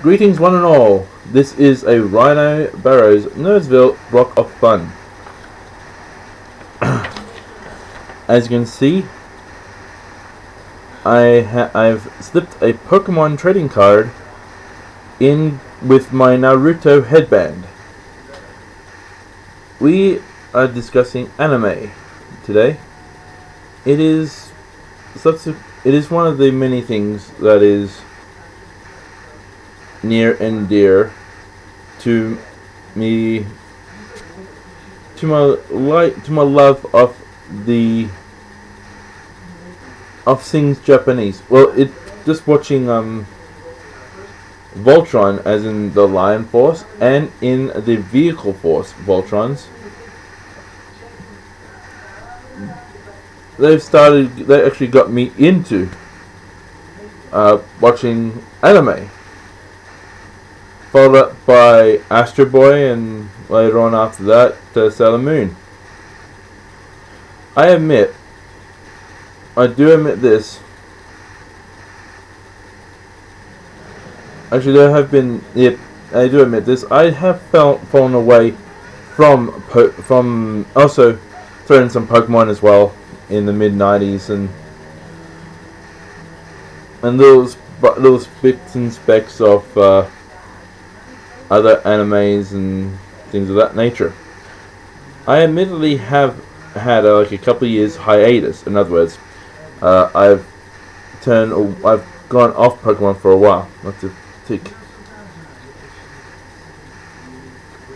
Greetings one and all, this is a Rhino Barrows Nerdsville block of fun. As you can see, I've slipped a Pokemon trading card in with my Naruto headband. We are discussing anime today. It is one of the many things that is near and dear to me, to my love of things Japanese. Well, just watching Voltron, as in the Lion Force, and in the Vehicle Force Voltrons. They actually got me into watching anime. Followed up by Astro Boy, and later on after that, Sailor Moon. I do admit this. Actually, there have been. Yep, I do admit this. I have fallen away from also throwing some Pokemon as well in the mid '90s, and little bits and specks of other animes and things of that nature. I admittedly have had a couple of years hiatus. In other words, I've gone off Pokemon for a while. Not to take.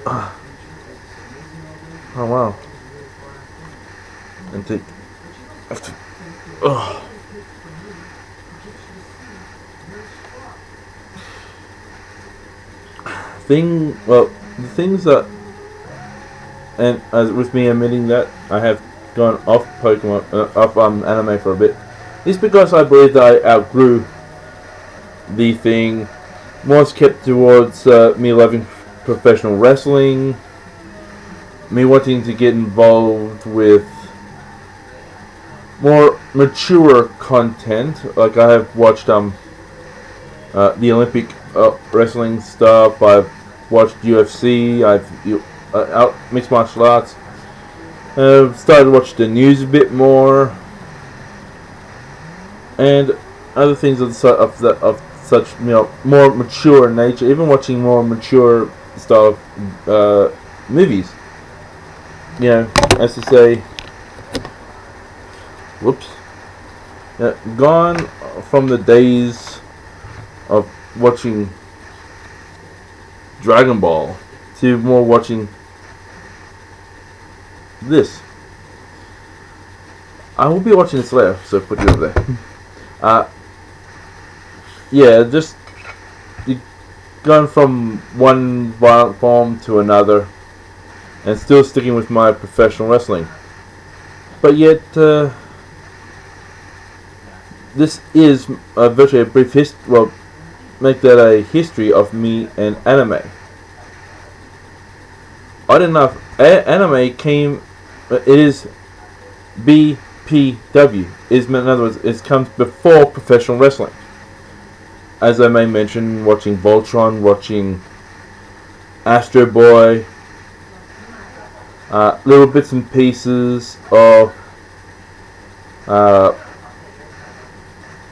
Oh wow! And take. Oh. The things that, and as with me admitting that I have gone off Pokemon, off anime for a bit, is because I believe that I outgrew the thing. More kept towards me loving professional wrestling, me wanting to get involved with more mature content. Like I have watched the Olympic wrestling stuff. I've watched UFC. I've mixed martial arts. I've started to watch the news a bit more, and other things of such more mature nature. Even watching more mature style movies. As to say, gone from the days of watching Dragon Ball to more watching this. I will be watching this later, so put it over there. Just going from one violent form to another, and still sticking with my professional wrestling. But yet, this is virtually a brief history. Well, make that a history of me and anime. Odd enough, anime came. It is BPW. In other words, it comes before professional wrestling. As I may mention, watching Voltron, watching Astro Boy, little bits and pieces of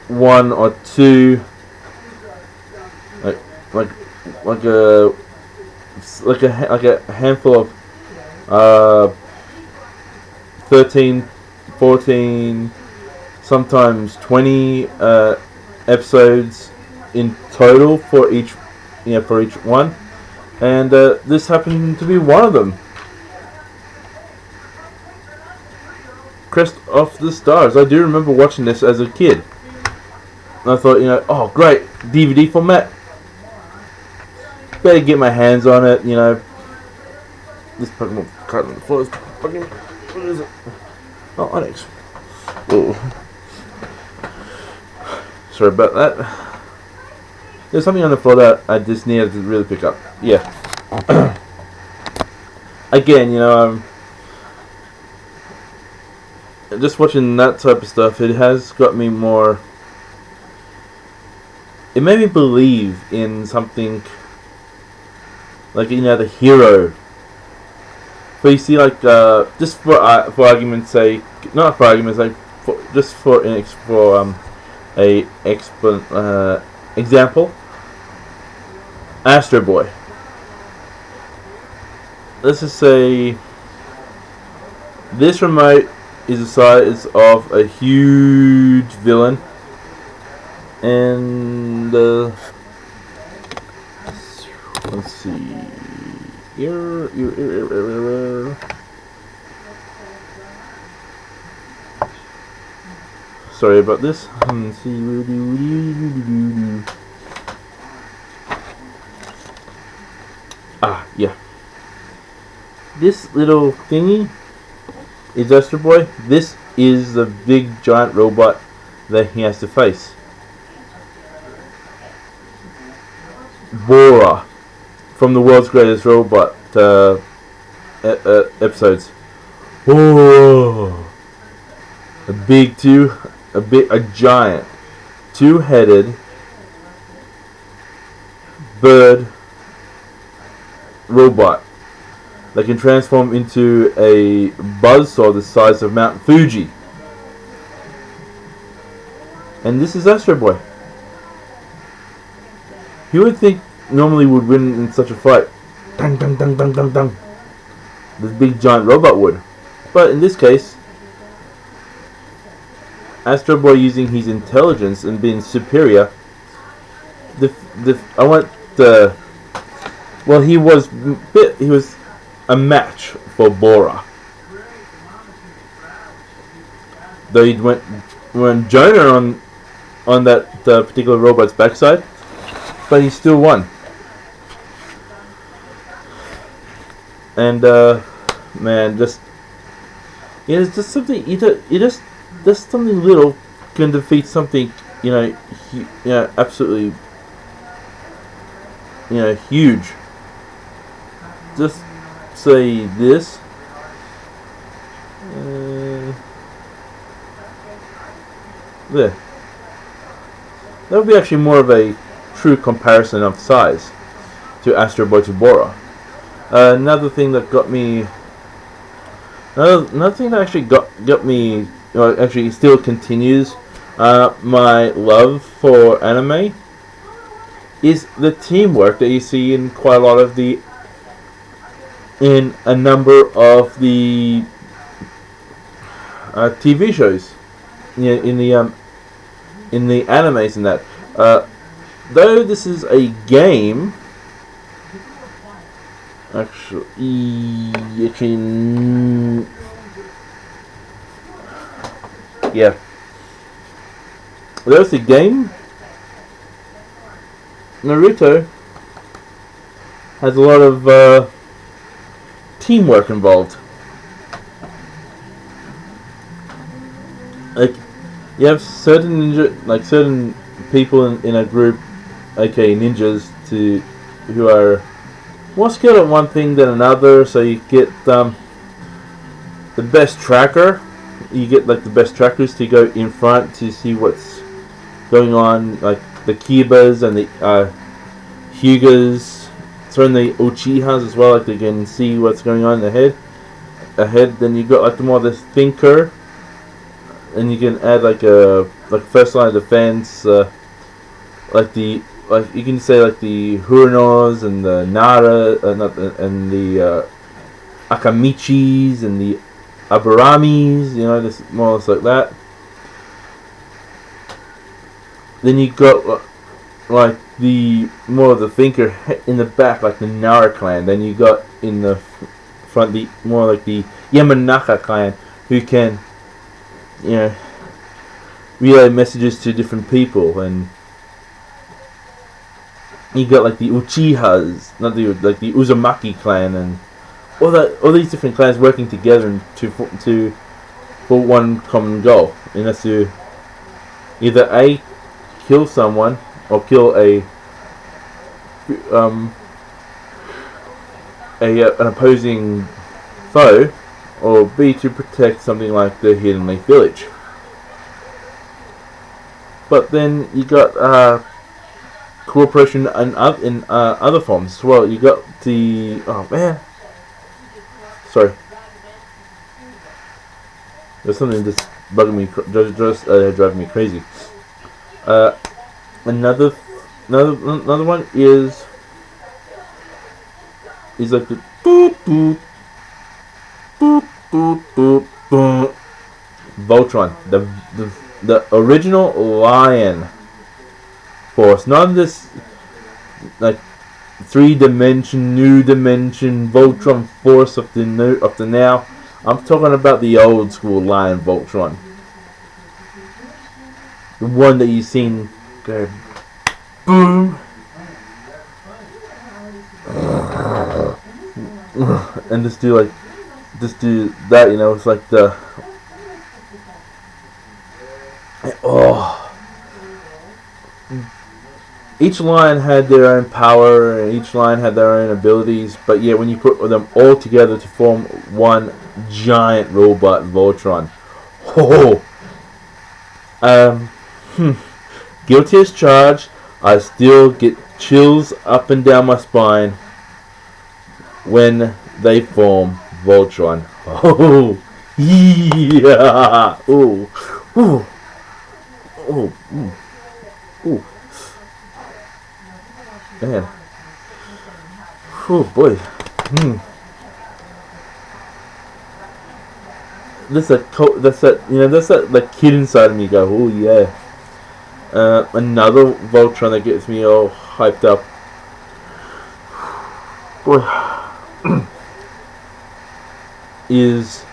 one or two, like a handful of 13, 14, sometimes 20 episodes in total for each one, and this happened to be one of them. Crest of the Stars. I do remember watching this as a kid. I thought, oh great, DVD format. Better get my hands on it, This Pokemon card on the floor is fucking. What is it? Oh, Onyx. Oh. Sorry about that. There's something on the floor that I just needed to really pick up. Yeah. Again, just watching that type of stuff, it has got me more it made me believe in something like, you know, the hero. But you see, like, just for argument's sake, not for argument's sake, just for example, Astro Boy. Let's just say this remote is the size of a huge villain, and let's see. Sorry about this. Let's see. Yeah. This little thingy is Astro Boy. This is the big giant robot that he has to face. Bora, from the World's Greatest Robot episodes. Whoa! A giant, two-headed bird robot that can transform into a buzzsaw the size of Mount Fuji. And this is Astro Boy. You would think normally would win in such a fight. Dun dun dun dun dun dun. This big giant robot would. But in this case, Astro Boy, using his intelligence and being superior, he was a match for Bora. Though he went Jonah on that particular robot's backside, but he still won. And man, just it's just something just something little can defeat something, absolutely, huge. Just say this. There. That would be actually more of a true comparison of size to Astro Boy to Bora. Another thing that got me. Another thing that actually got me. Actually still continues my love for anime is the teamwork that you see in quite a lot of in a number of the TV shows, in the animes and that. Though this is a game, yeah. Though it's a game, Naruto has a lot of teamwork involved. Like, you have certain people in a group, aka ninjas, who are more skilled at one thing than another. So you get the best tracker. You get like the best trackers to go in front to see what's going on, like the Kibas and the Hyugas, certainly the Uchihas as well, like they can see what's going on ahead. Then you got like the more the thinker, and you can add like first line of defense, like you can say like the Huranos and the Nara and the Akamichis and the Abaramis, just more or less like that. Then you got like the more of the thinker in the back, like the Nara clan. Then you got in the front the more like the Yamanaka clan, who can relay messages to different people. And you got like the Uchihas, not the Uzumaki clan, and all these different clans working together for one common goal, and that's to either kill someone or kill an opposing foe, or B, to protect something like the Hidden Leaf Village. But then you got cooperation in other forms as well. You got the sorry, there's something that's bugging me, just driving me crazy. Another one is like the boop boop boop boop boop boop Voltron, the original Lion Force, not this like new dimension Voltron Force of the now. I'm talking about the old school Lion Voltron, the one that you've seen go boom and just do that. It's like the each line had their own power and each line had their own abilities, but yeah, when you put them all together to form one giant robot Voltron, guilty as charged. I still get chills up and down my spine when they form Voltron. Oh yeah! Ooh, ooh, ooh, ooh, ooh. Man. Oh boy. That's that like kid inside of me go, oh yeah. Another Voltron that gets me all hyped up. Boy. is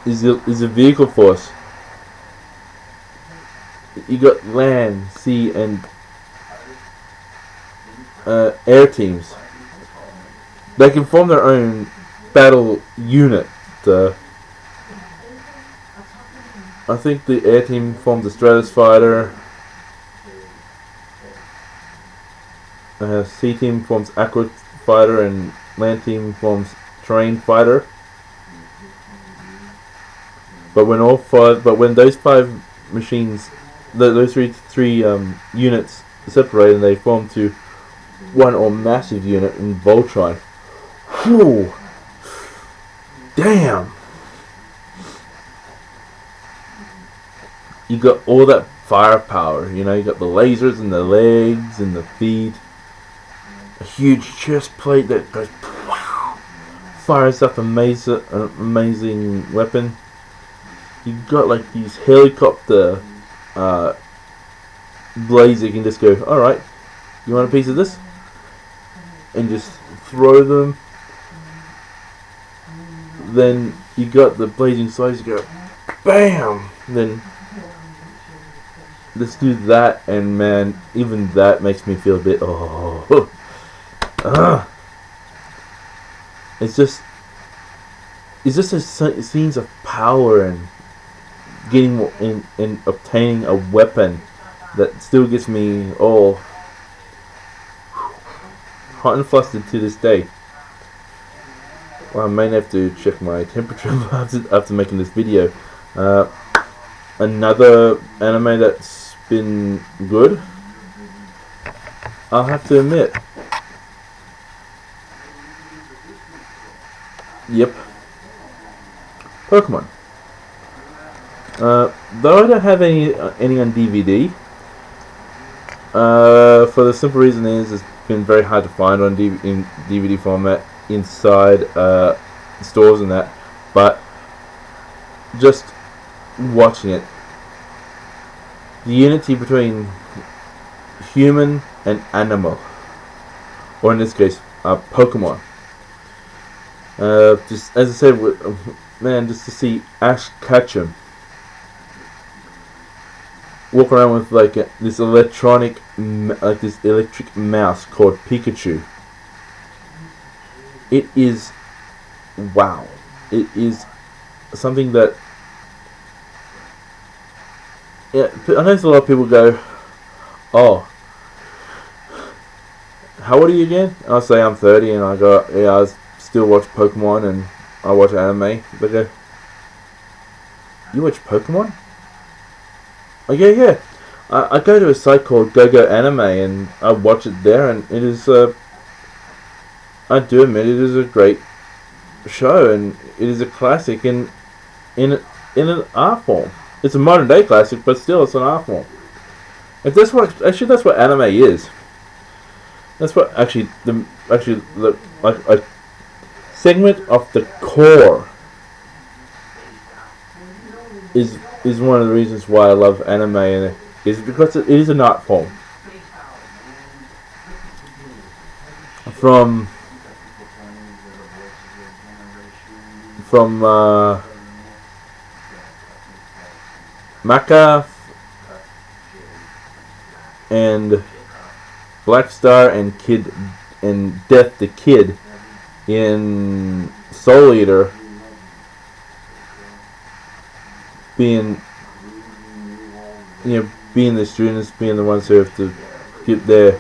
a vehicle force. You got land, sea, and air teams. They can form their own battle unit. I think the air team forms the Stratus fighter. Sea team forms Aqua fighter, and land team forms terrain fighter. But when those five machines, those three units separate and they form to one or massive unit in Voltron. Whew. Damn. You got all that firepower, you got the lasers and the legs and the feet. A huge chest plate that goes fires up an amazing weapon. You got like these helicopter blades that you can just go, alright, you want a piece of this? And just throw them. Then you got the blazing swords, you go BAM! Then let's do that, and man, even that makes me feel a bit it's just a scenes of power and getting in obtaining a weapon that still gets me all hot and flustered to this day. Well, I may have to check my temperature after making this video. Another anime that's been good, I'll have to admit. Yep. Pokemon. Though I don't have any on DVD, for the simple reason is it's been very hard to find in DVD format inside stores and that. But just watching it, the unity between human and animal, or in this case, Pokemon. Just as I said, man, just to see Ash Ketchum walk around with like this electric mouse called Pikachu. It is wow. It is something that, yeah, I know a lot of people go, oh, how old are you again? I'll say I'm 30, and I go, yeah, I still watch Pokemon and I watch anime. They go, you watch Pokemon? Oh yeah. I go to a site called GoGo Anime and I watch it there, and it is I do admit it is a great show, and it is a classic in an art form. It's a modern day classic, but still it's an art form. If that's what anime is. That's what like a segment of the core is one of the reasons why I love anime, and is because it is an art form. From Mecha and Black Star and Death the Kid in Soul Eater being the students, being the ones who have to get their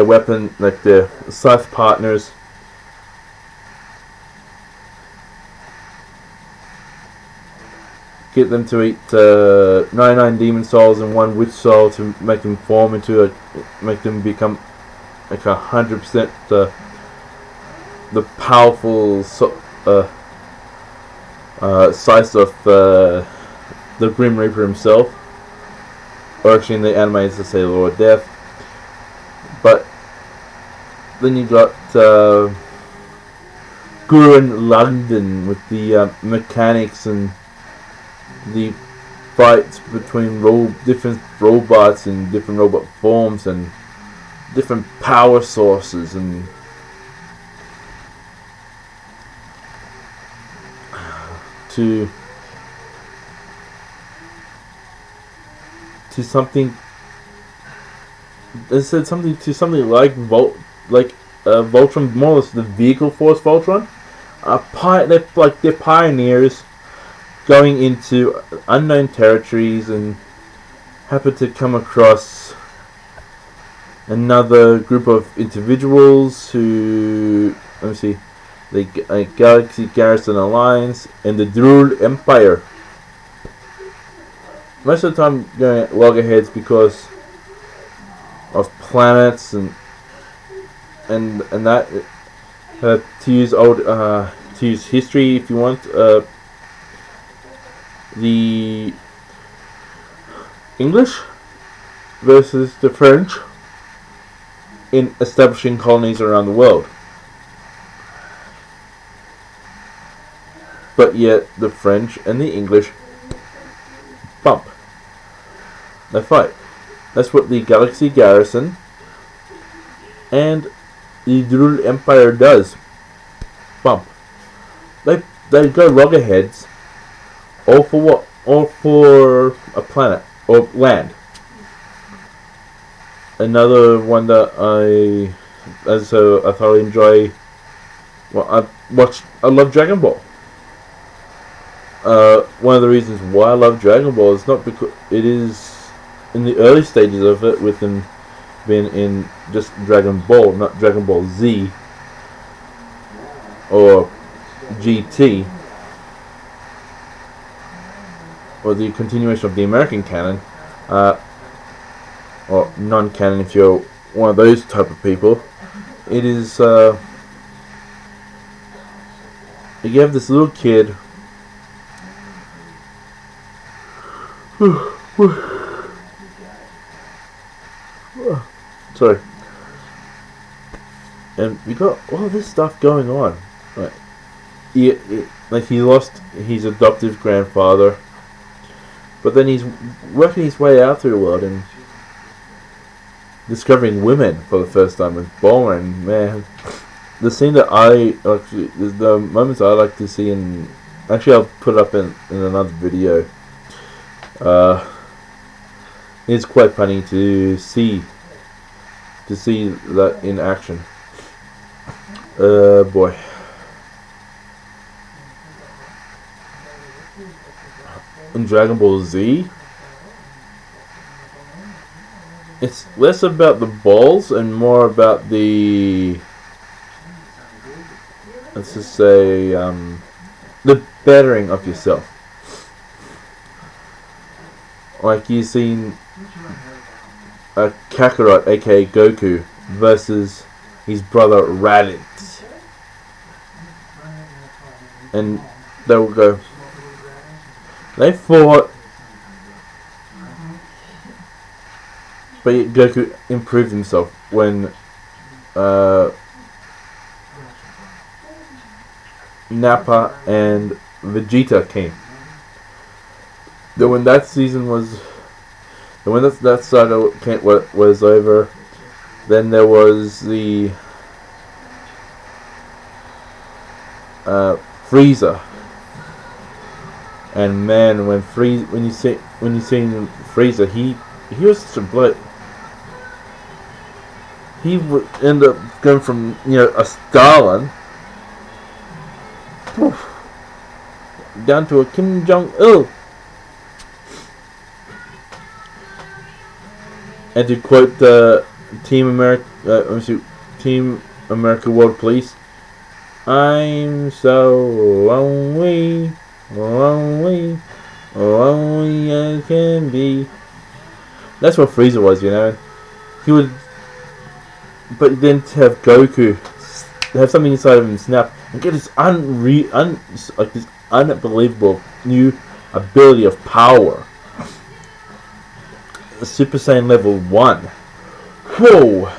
weapon, like their scythe partners. Get them to eat 99 demon souls and 1 witch soul to make them make them become like 100% the powerful size of the Grim Reaper himself, or actually in the anime it's to say Lord Death. But then you got Gurren Lagann with the mechanics and the fights between different robots and different robot forms and different power sources, and to something. They said something like Voltron, more or less the vehicle force Voltron. They're pioneers going into unknown territories and happen to come across another group of individuals who, let me see, the Galaxy Garrison Alliance and the Drul Empire. Most of the time going at loggerheads because of planets and that to use history if you want. The English versus the French in establishing colonies around the world. But yet the French and the English bump. They fight. That's what the Galaxy Garrison and the Drul Empire does. Bump. They go loggerheads. All for what? All for a planet or land. Another one that I thoroughly enjoy. Well, I love Dragon Ball. One of the reasons why I love Dragon Ball is not because it is in the early stages of it, with them being in just Dragon Ball, not Dragon Ball Z or GT, or the continuation of the American canon, or non-canon if you're one of those type of people. It is you have this little kid sorry, and we got all this stuff going on. Like he lost his adoptive grandfather, but then he's working his way out through the world and discovering women for the first time with Bulma. And man, the scene that the moments I like to see, and actually I'll put it up in another video. It's quite funny to see that in action. Boy. In Dragon Ball Z, it's less about the balls and more about the, let's just say, the bettering of yourself. Like you've seen Kakarot, aka Goku, versus his brother Raditz, and they will go. They fought, but Goku improved himself when Nappa and Vegeta came. Then when that season was, when that saga was over, then there was the Frieza. And man, when you see Frieza, he was such a blood. He would end up going from a Stalin down to a Kim Jong-il. And to quote the Team America World Police, "I'm so lonely, lonely, lonely as can be." That's what Frieza was, He would, but then to have Goku have something inside of him snap and get this this unbelievable new ability of power. Super Saiyan level 1. Whoa!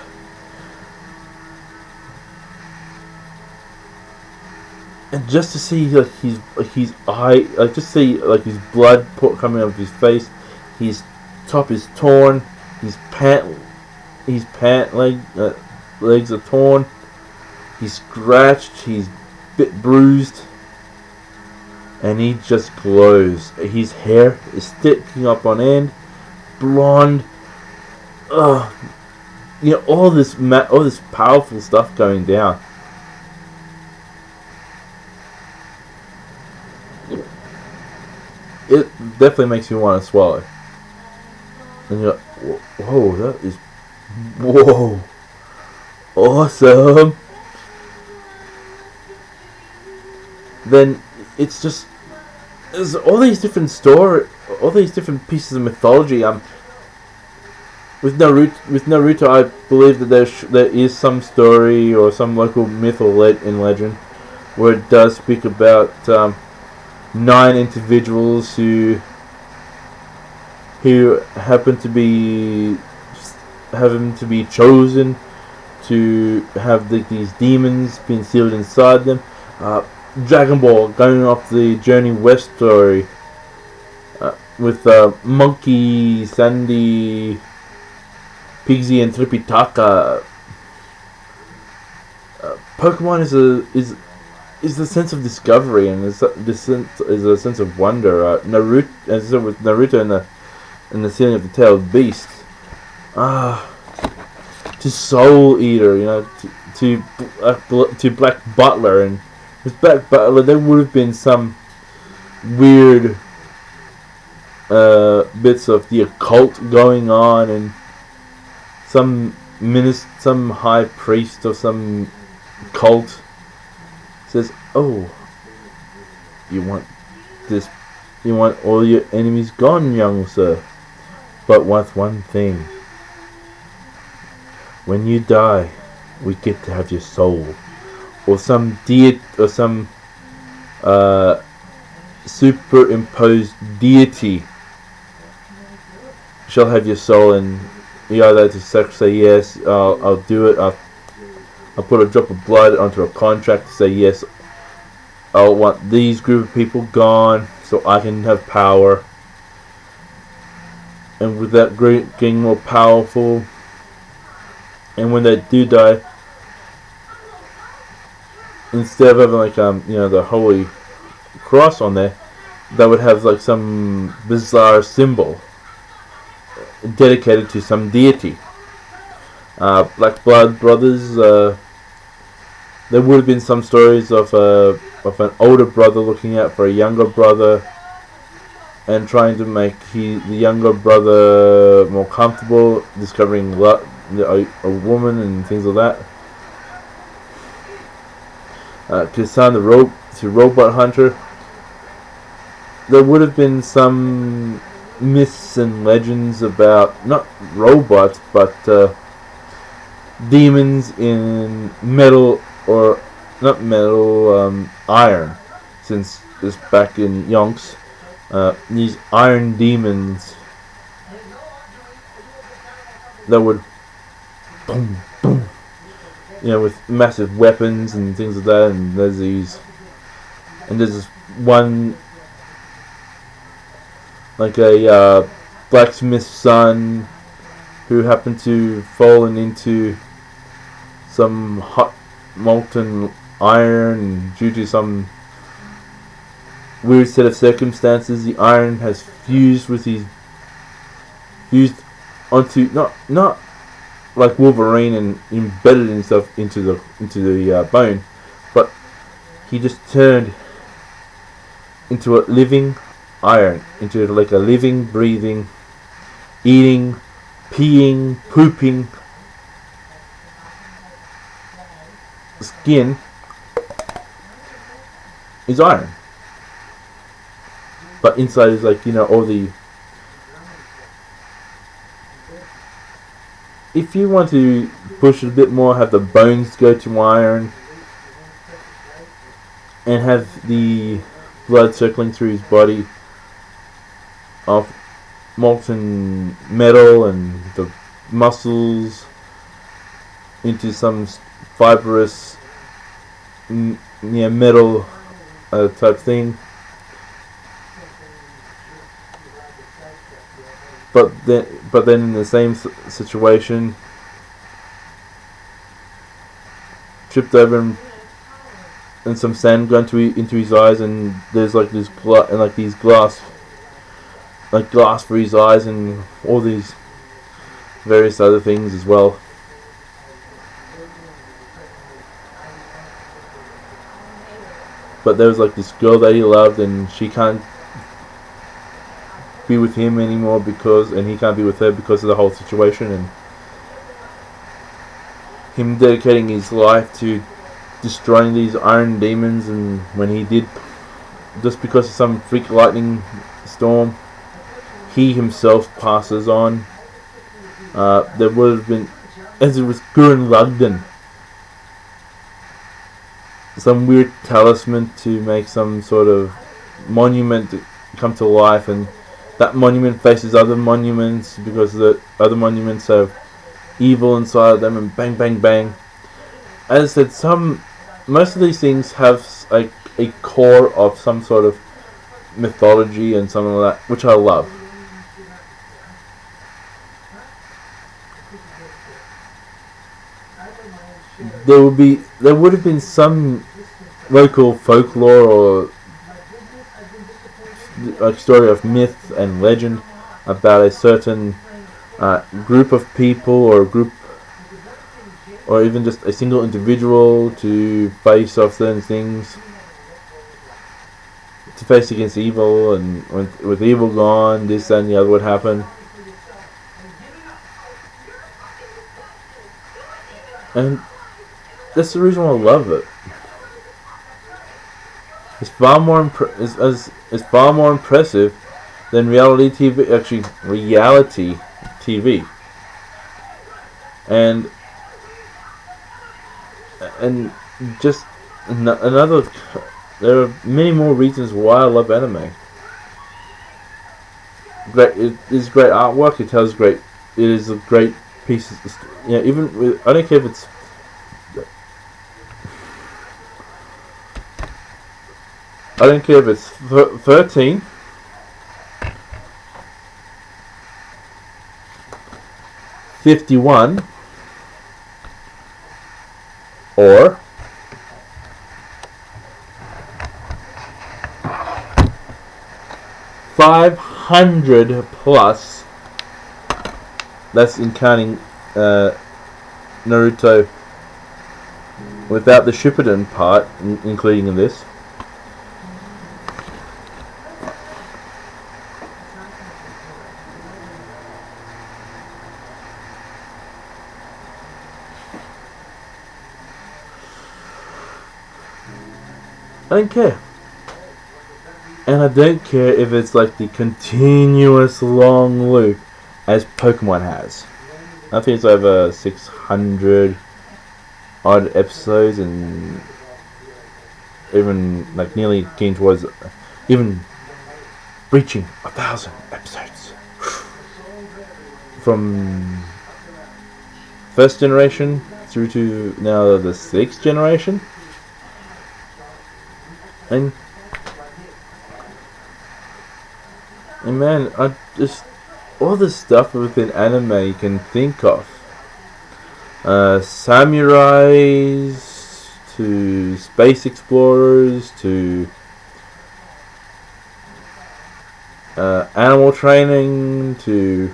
And just to see his eye, just see his blood coming out of his face, his top is torn, his pant legs are torn, he's scratched, he's bit bruised, and he just glows. His hair is sticking up on end. Blonde, all this powerful stuff going down. It definitely makes you want to swallow. And you're like, whoa, that is, awesome. Then it's just, there's all these different all these different pieces of mythology. With Naruto, I believe that there is some story or some local myth or legend where it does speak about 9 individuals who happen to be chosen to have these demons being sealed inside them. Dragon Ball going off the Journey West story with Monkey, Sandy, Pigsy, and Tripitaka. Pokemon is the sense of discovery, and is a sense of wonder. Naruto, as I said, with Naruto and the sealing of the tailed beast. To Soul Eater, to Black Butler, and with Black Butler there would have been some weird bits of the occult going on, and some high priest of some cult says, "Oh, you want all your enemies gone, young sir, but with one thing. When you die, we get to have your soul." Or some superimposed deity shall have your soul, and you either have to say yes, I'll do it. I'll put a drop of blood onto a contract to say yes, I want these group of people gone so I can have power. And with that getting more powerful, and when they do die, instead of having the holy cross on there, they would have some bizarre symbol dedicated to some deity. Black Blood Brothers, there would have been some stories of an older brother looking out for a younger brother and trying to make the younger brother more comfortable, discovering a woman and things like that. Kisan the Robot Hunter, there would have been some myths and legends about not robots but demons in metal, or not metal, iron, since it's back in Yonks. These iron demons that would boom, boom, with massive weapons and things like that. And there's this one, like a blacksmith's son who happened to fallen into some hot molten iron. Due to some weird set of circumstances, the iron has fused onto, not like Wolverine and embedded himself into the bone, but he just turned into a living iron, into like a living, breathing, eating, peeing, pooping skin is iron. But inside is like, all the... If you want to push it a bit more, have the bones go to iron, and have the blood circling through his body of molten metal, and the muscles into some fibrous metal type thing. But then in the same situation, tripped over and some sand got into his eyes, and there's like this glass for his eyes, and all these various other things as well. But there was like this girl that he loved, and she can't be with him anymore and he can't be with her because of the whole situation, and him dedicating his life to destroying these iron demons. And when he did, just because of some freak lightning storm, he himself passes on. There would have been, as it was Gurren Lagann, some weird talisman to make some sort of monument to come to life, and that monument faces other monuments because the other monuments have evil inside of them, and bang, bang, bang. As I said, most of these things have like a core of some sort of mythology and something like that, which I love. There would have been some local folklore or a story of myth and legend about a certain group of people, or a group, or even just a single individual to face off certain things, to face against evil, and with evil gone, this, that, and the other would happen. And that's the reason why I love it. It's far more impressive than reality TV. Actually, reality TV, and just another. There are many more reasons why I love anime. It is great artwork. It tells great. It is a great piece. Even with, I don't care if it's. I don't care if it's 13, 51, or 500 plus. That's in counting Naruto without the Shippuden part, including in this. I don't care. And I don't care if it's like the continuous long loop as Pokemon has. I think it's over 600 odd episodes, and even like nearly getting towards even reaching 1,000 episodes from first generation through to now the 6th generation. And man, I just all the stuff within anime you can think of. Samurais to space explorers to animal training to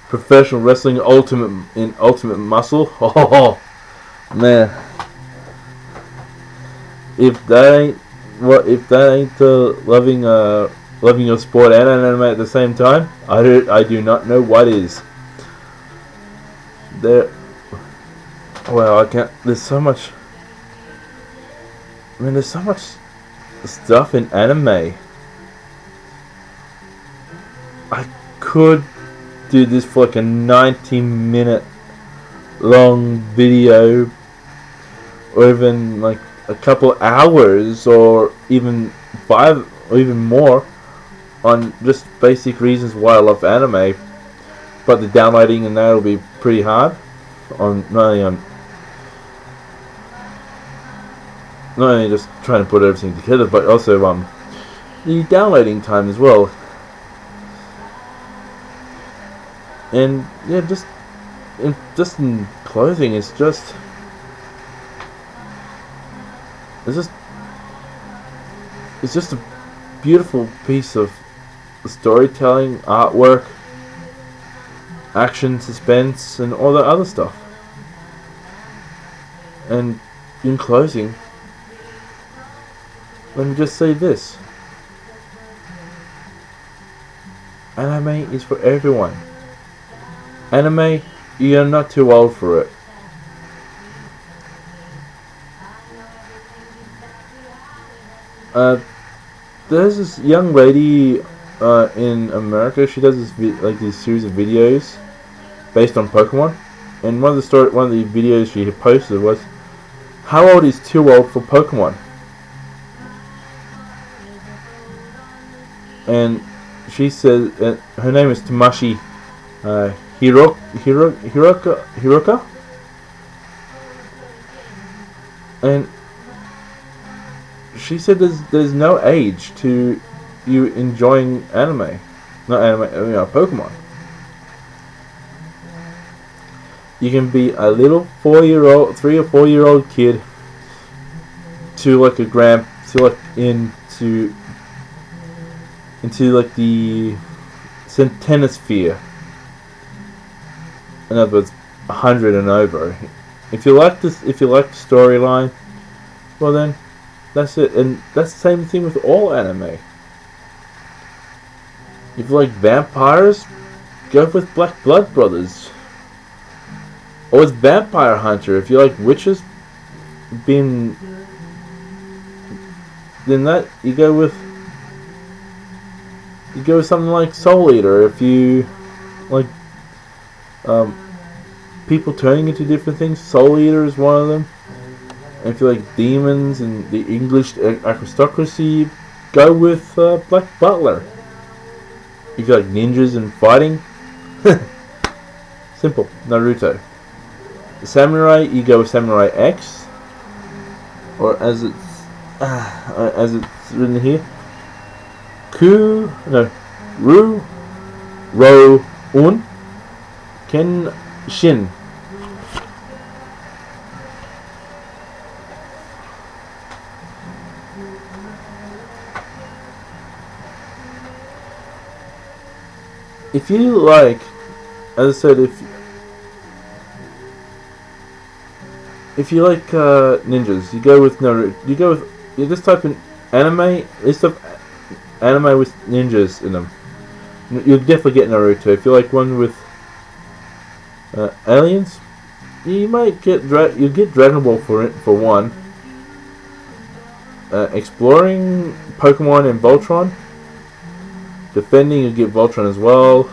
professional wrestling, ultimate muscle. Oh man, if that ain't loving your sport and an anime at the same time, I do not know what is. Well, I can't. There's so much. I mean, there's so much stuff in anime. I could do this for like a 90-minute long video, or even like a couple hours, or even 5 or even more, on just basic reasons why I love anime. But the downloading and that will be pretty hard. Not only just trying to put everything together, but also the downloading time as well. And yeah, just in clothing, it's just a beautiful piece of storytelling, artwork, action, suspense, and all that other stuff. And in closing, let me just say this: anime is for everyone. Anime, you're not too old for it. There's this young lady in America. She does this series of videos based on Pokemon, and one of the videos she posted was, "How old is too old for Pokemon?" And she says, her name is Tamashi Hiroka, and she said there's no age to you enjoying Pokemon. You can be a little 3 or 4-year-old kid to like into like the Centenosphere. In other words, 100 and over. If you like the storyline, well then, that's it. And that's the same thing with all anime. If you like vampires, go with Black Blood Brothers. Or with Vampire Hunter. If you like witches, then that you go with something like Soul Eater. If you like people turning into different things, Soul Eater is one of them. And if you like demons and the English aristocracy, go with Black Butler. If you like ninjas and fighting, simple, Naruto. The Samurai, you go with Samurai X, or as it's written here, Ru Ro Un Ken Shin. If you like, as I said, if you like ninjas, you go with Naruto. You just type in anime, list of anime with ninjas in them. You'll definitely get Naruto. If you like one with aliens, you might get you'll get Dragon Ball for one. exploring Pokemon and Voltron. Defending, you get Voltron as well.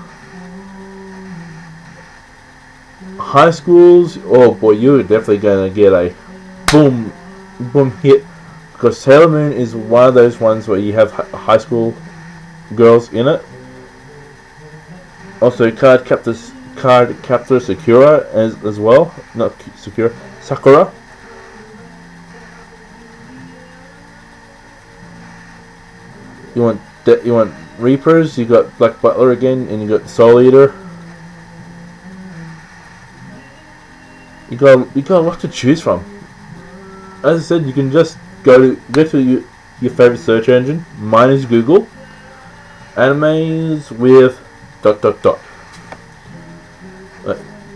High schools, oh boy, you're definitely going to get a boom hit, because Sailor Moon is one of those ones where you have high school girls in it. Also, Card Captor Sakura as well, not Sakura. You want Reapers. You got Black Butler again, and you got Soul Eater. You got a lot to choose from. As I said, you can just go to your favorite search engine. Mine is Google. Animes with ...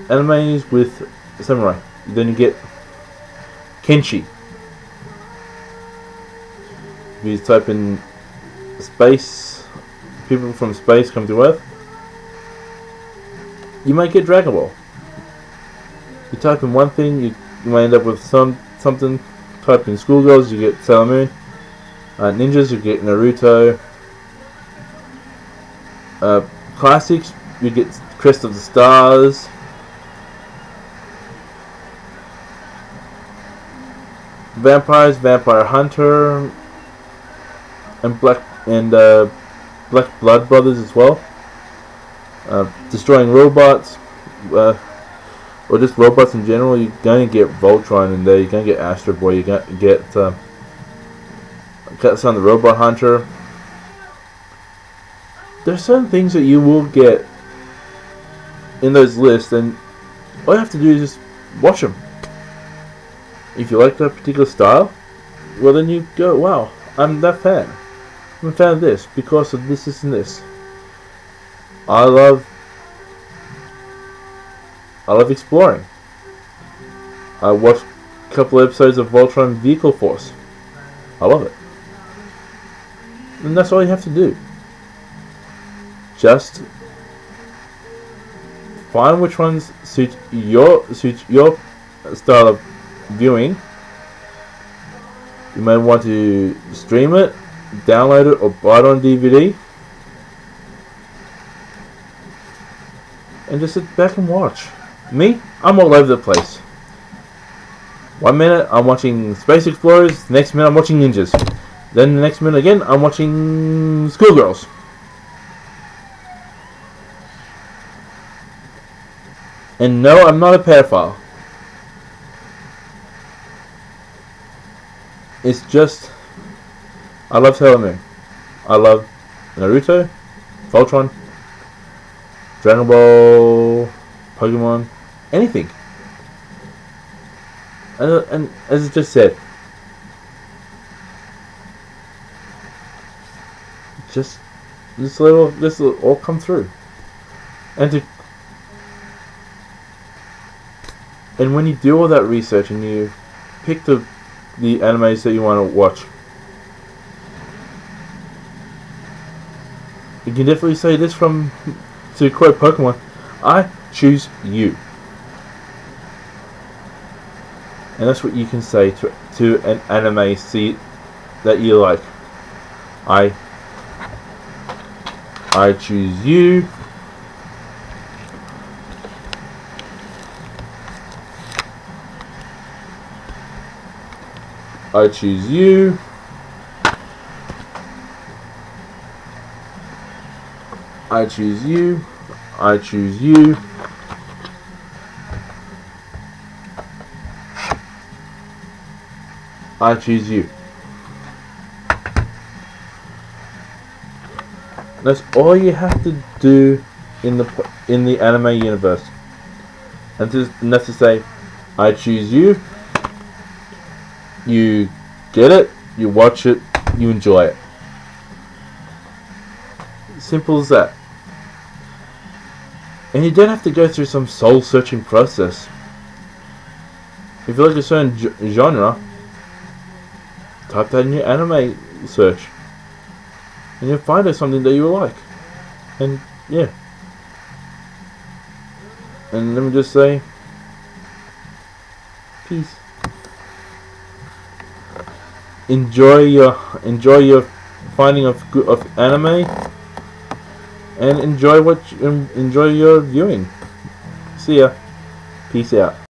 Animes with samurai. Then you get Kenshi. If you type in space, people from space come to Earth, you might get Dragon Ball. You type in one thing, you might end up with something. Type in schoolgirls, you get Sailor Moon. Ninjas, you get Naruto. Classics, you get Crest of the Stars. Vampires, Vampire Hunter, and Black Blood Brothers as well. Destroying robots, or just robots in general. You're going to get Voltron in there. You're going to get Astro Boy. You're going to get some of the Robot Hunter. There's certain things that you will get in those lists, and all you have to do is just watch them. If you like that particular style, well then you go, wow, I'm that fan. I'm a fan of this because of this, and this. I love exploring. I watched a couple episodes of Voltron Vehicle Force. I love it. And that's all you have to do. Just find which ones suit your style of viewing. You may want to stream it, download it, or buy it on DVD, and just sit back and watch. Me, I'm all over the place. 1 minute I'm watching Space Explorers, the next minute I'm watching Ninjas, then the next minute again I'm watching Schoolgirls. And no, I'm not a pedophile. It's just, I love Sailor Moon. I love Naruto, Voltron, Dragon Ball, Pokemon, anything. And as I just said, just this will all come through. And when you do all that research and you pick the animes that you want to watch, you can definitely say this to quote Pokemon, I choose you. And that's what you can say to an anime that you like. I choose you. I choose you. I choose you. I choose you. I choose you. That's all you have to do in the anime universe. And that's to say, I choose you. You get it, you watch it, you enjoy it. Simple as that. And you don't have to go through some soul-searching process. If you like a certain genre, type that in your anime search, and you'll find out something that you will like. And yeah. And let me just say, peace. enjoy your finding of anime, and enjoy your viewing. See ya. Peace out.